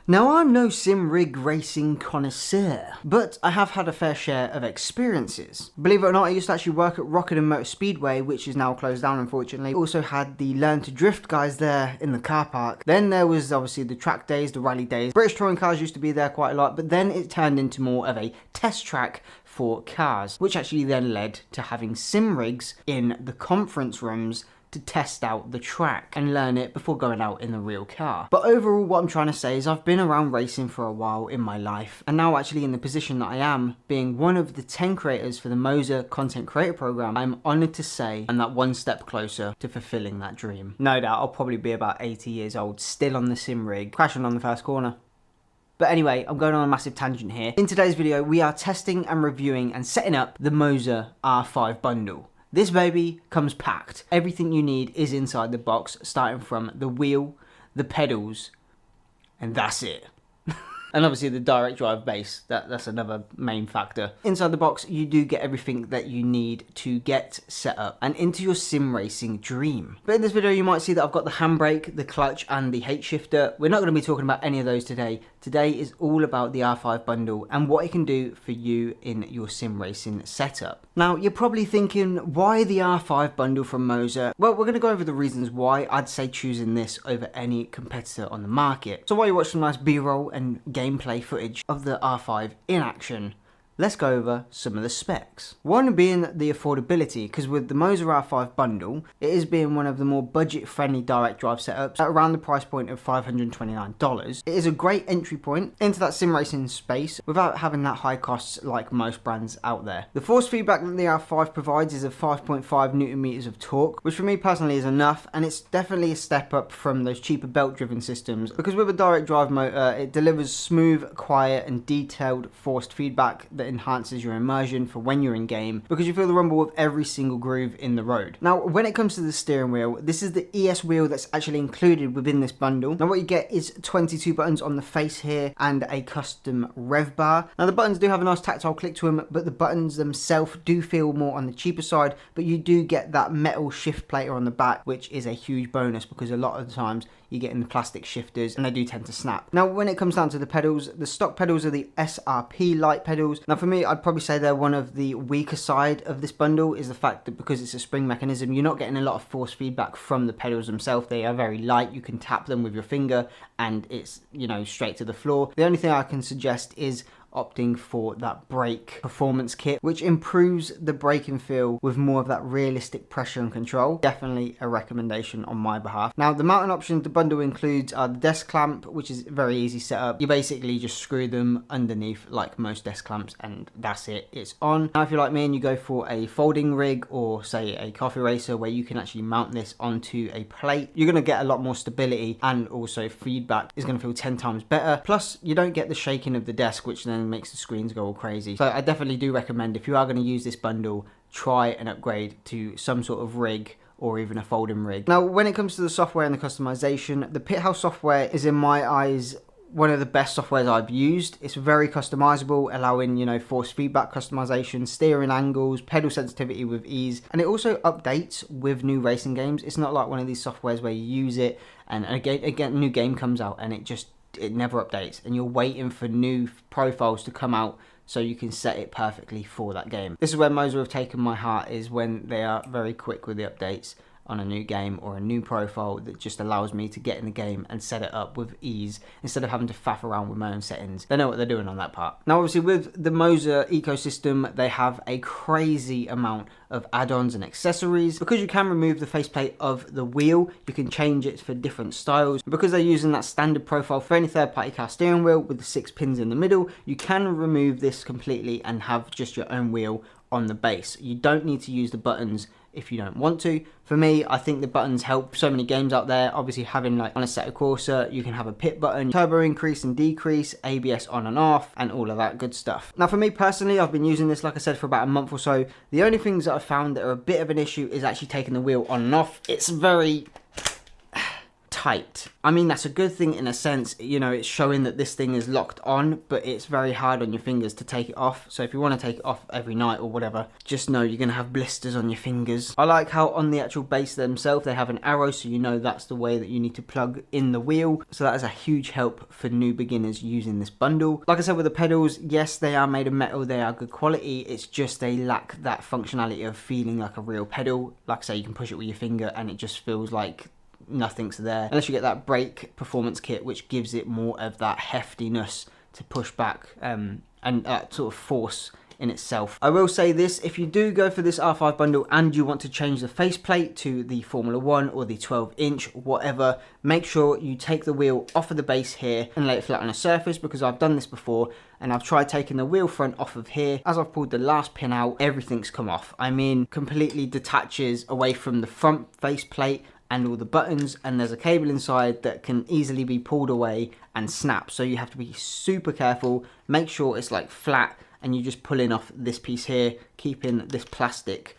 Now, I'm no sim rig racing connoisseur, but I have had a fair share of experiences. Believe it or not, I used to actually work at Rockingham Motor Speedway, which is now closed down unfortunately. Also had the Learn to Drift guys there in the car park. Then there was obviously the track days, the rally days. British touring cars used to be there quite a lot, but then it turned into more of a test track for cars, which actually then led to having sim rigs in the conference rooms to test out the track and learn it before going out in the real car. But overall, what I'm trying to say is I've been around racing for a while in my life, and now actually in the position that I am, being one of the 10 creators for the MOZA Content Creator Program, I'm honoured to say I'm that one step closer to fulfilling that dream. No doubt I'll probably be about 80 years old, still on the sim rig, crashing on the first corner. But anyway, I'm going on a massive tangent here. In today's video, we are testing and reviewing and setting up the MOZA R5 Bundle. This baby comes packed. Everything you need is inside the box, starting from the wheel, the pedals, and that's it. And obviously the direct drive base, that's another main factor. Inside the box, you do get everything that you need to get set up and into your sim racing dream. But in this video, you might see that I've got the handbrake, the clutch, and the H shifter. We're not going to be talking about any of those today. Today is all about the R5 Bundle and what it can do for you in your sim racing setup. Now, you're probably thinking, why the R5 Bundle from MOZA? Well, we're going to go over the reasons why I'd say choosing this over any competitor on the market. So while you watch some nice B-roll and gameplay footage of the R5 in action, let's go over some of the specs. One being the affordability, because with the MOZA R5 Bundle, it is being one of the more budget-friendly direct drive setups at around the price point of $529. It is a great entry point into that sim racing space without having that high costs like most brands out there. The force feedback that the R5 provides is of 5.5 Newton meters of torque, which for me personally is enough, and it's definitely a step up from those cheaper belt-driven systems, because with a direct drive motor, it delivers smooth, quiet, and detailed forced feedback that enhances your immersion for when you're in game, because you feel the rumble of every single groove in the road. Now, when it comes to the steering wheel, this is the ES wheel that's actually included within this bundle. Now, what you get is 22 buttons on the face here and a custom rev bar. Now, the buttons do have a nice tactile click to them, but the buttons themselves do feel more on the cheaper side, but you do get that metal shift plater on the back, which is a huge bonus, because a lot of the times you get in the plastic shifters and they do tend to snap. Now, when it comes down to the pedals, the stock pedals are the SRP light pedals. Now, for me, I'd probably say they're one of the weaker side of this bundle, is the fact that because it's a spring mechanism, you're not getting a lot of force feedback from the pedals themselves. They are very light. You can tap them with your finger and it's, you know, straight to the floor. The only thing I can suggest is opting for that brake performance kit, which improves the braking feel with more of that realistic pressure and control. Definitely a recommendation on my behalf. Now, the mounting options the bundle includes are the desk clamp, which is very easy setup. You basically just screw them underneath like most desk clamps and that's it, it's on. Now, if you're like me and you go for a folding rig or say a coffee racer where you can actually mount this onto a plate, you're going to get a lot more stability, and also feedback is going to feel 10 times better. Plus, you don't get the shaking of the desk, which then makes the screens go all crazy. So I definitely do recommend, if you are going to use this bundle, try and upgrade to some sort of rig or even a folding rig. Now, when it comes to the software and the customization, the Pithouse software is, in my eyes, one of the best softwares I've used. It's very customizable, allowing, you know, force feedback customization, steering angles, pedal sensitivity with ease, and it also updates with new racing games. It's not like one of these softwares where you use it and again a new game comes out and it never updates and you're waiting for new profiles to come out so you can set it perfectly for that game. This is where MOZA have taken my heart, is when they are very quick with the updates on a new game or a new profile that just allows me to get in the game and set it up with ease instead of having to faff around with my own settings. They know what they're doing on that part. Now, obviously with the MOZA ecosystem, they have a crazy amount of add-ons and accessories. Because you can remove the faceplate of the wheel, you can change it for different styles. Because they're using that standard profile for any third-party car steering wheel with the 6 pins in the middle, you can remove this completely and have just your own wheel on the base. You don't need to use the buttons if you don't want to. For me, I think the buttons help so many games out there. Obviously, having like on a Assetto Corsa, you can have a pit button, turbo increase and decrease, ABS on and off, and all of that good stuff. Now, for me personally, I've been using this, like I said, for about a month or so. The only things that I found that are a bit of an issue is actually taking the wheel on and off. It's very tight. I mean, that's a good thing in a sense, you know, it's showing that this thing is locked on, but it's very hard on your fingers to take it off. So if you want to take it off every night or whatever, just know you're going to have blisters on your fingers. I like how on the actual base themselves, they have an arrow, so you know that's the way that you need to plug in the wheel. So that is a huge help for new beginners using this bundle. Like I said with the pedals, yes, they are made of metal, they are good quality. It's just they lack that functionality of feeling like a real pedal. Like I say, you can push it with your finger and it just feels like nothing's there. Unless you get that brake performance kit, which gives it more of that heftiness to push back and that sort of force in itself. I will say this, if you do go for this R5 bundle and you want to change the faceplate to the Formula 1 or the 12-inch, whatever, make sure you take the wheel off of the base here and lay it flat on a surface, because I've done this before and I've tried taking the wheel front off of here. As I've pulled the last pin out, everything's come off. I mean, completely detaches away from the front faceplate and all the buttons, and there's a cable inside that can easily be pulled away and snap. So you have to be super careful, make sure it's like flat, and you're just pulling off this piece here, keeping this plastic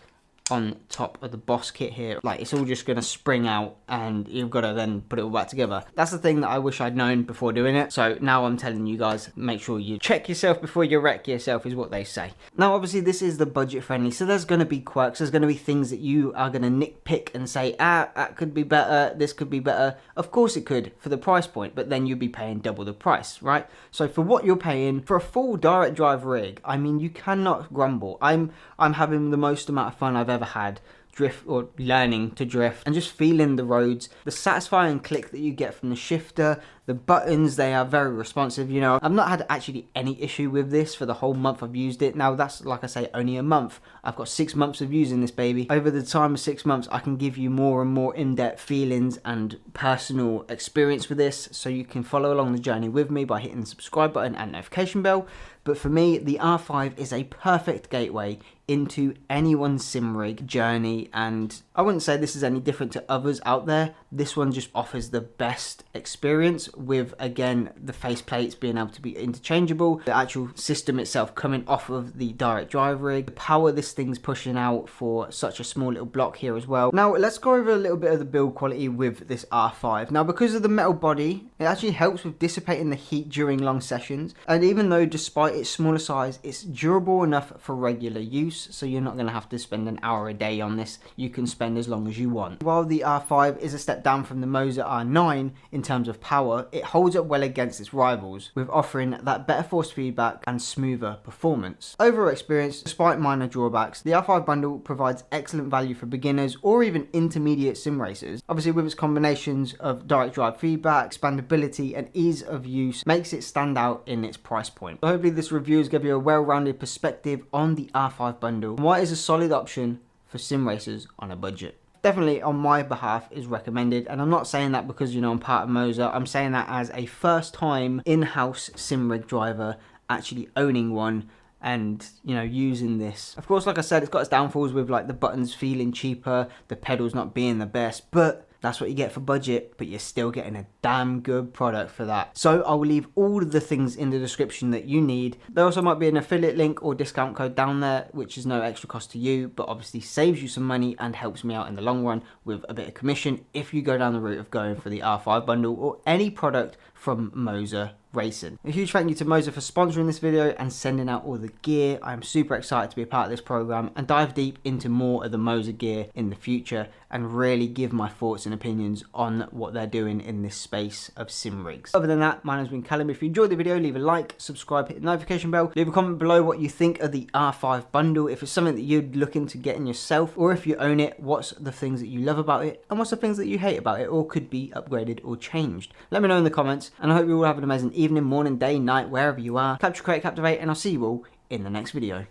on top of the boss kit here. Like, it's all just gonna spring out and you've got to then put it all back together. That's the thing that I wish I'd known before doing it. So now I'm telling you guys, make sure you check yourself before you wreck yourself, is what they say. Now obviously this is the budget friendly, so there's gonna be quirks, there's gonna be things that you are gonna nitpick and say, that could be better, this could be better. Of course it could for the price point, but then you'd be paying double the price, right? So for what you're paying for a full direct drive rig, I mean, you cannot grumble. I'm having the most amount of fun I've ever had drift or learning to drift and just feeling the roads, the satisfying click that you get from the shifter, the buttons, they are very responsive. You know, I've not had actually any issue with this for the whole month I've used it. Now that's, like I say, only a month. I've got 6 months of using this baby. Over the time of 6 months, I can give you more and more in-depth feelings and personal experience with this, so you can follow along the journey with me by hitting the subscribe button and notification bell. But for me, the R5 is a perfect gateway into anyone's sim rig journey, and I wouldn't say this is any different to others out there. This one just offers the best experience with, again, the faceplates being able to be interchangeable, the actual system itself coming off of the direct drive rig, the power this thing's pushing out for such a small little block here as well. Now let's go over a little bit of the build quality with this R5. Now, because of the metal body, it actually helps with dissipating the heat during long sessions, and even though despite its smaller size, it's durable enough for regular use, so you're not going to have to spend an hour a day on this. You can spend as long as you want. While the R5 is a step down from the MOZA R9 in terms of power, it holds up well against its rivals, with offering that better force feedback and smoother performance. Overall experience, despite minor drawbacks, the R5 bundle provides excellent value for beginners or even intermediate sim racers. Obviously, with its combinations of direct drive feedback, expandability and ease of use, makes it stand out in its price point. So hopefully this review has given you a well-rounded perspective on the R5 bundle and why it is a solid option for sim racers on a budget. Definitely on my behalf is recommended, and I'm not saying that because, you know, I'm part of MOZA. I'm saying that as a first time in-house sim rig driver actually owning one and, you know, using this. Of course, like I said, it's got its downfalls with like the buttons feeling cheaper, the pedals not being the best, but that's what you get for budget, but you're still getting a damn good product for that. So I will leave all of the things in the description that you need. There also might be an affiliate link or discount code down there, which is no extra cost to you, but obviously saves you some money and helps me out in the long run with a bit of commission if you go down the route of going for the R5 bundle or any product from MOZA Racing. A huge thank you to MOZA for sponsoring this video and sending out all the gear. I'm super excited to be a part of this program and dive deep into more of the MOZA gear in the future and really give my thoughts and opinions on what they're doing in this space of sim rigs. Other than that, my name's been Callum. If you enjoyed the video, leave a like, subscribe, hit the notification bell, leave a comment below what you think of the R5 bundle, if it's something that you'd look into getting yourself, or if you own it, what's the things that you love about it and what's the things that you hate about it or could be upgraded or changed. Let me know in the comments, and I hope you all have an amazing evening, morning, day, night, wherever you are. Capture, create, captivate, and I'll see you all in the next video.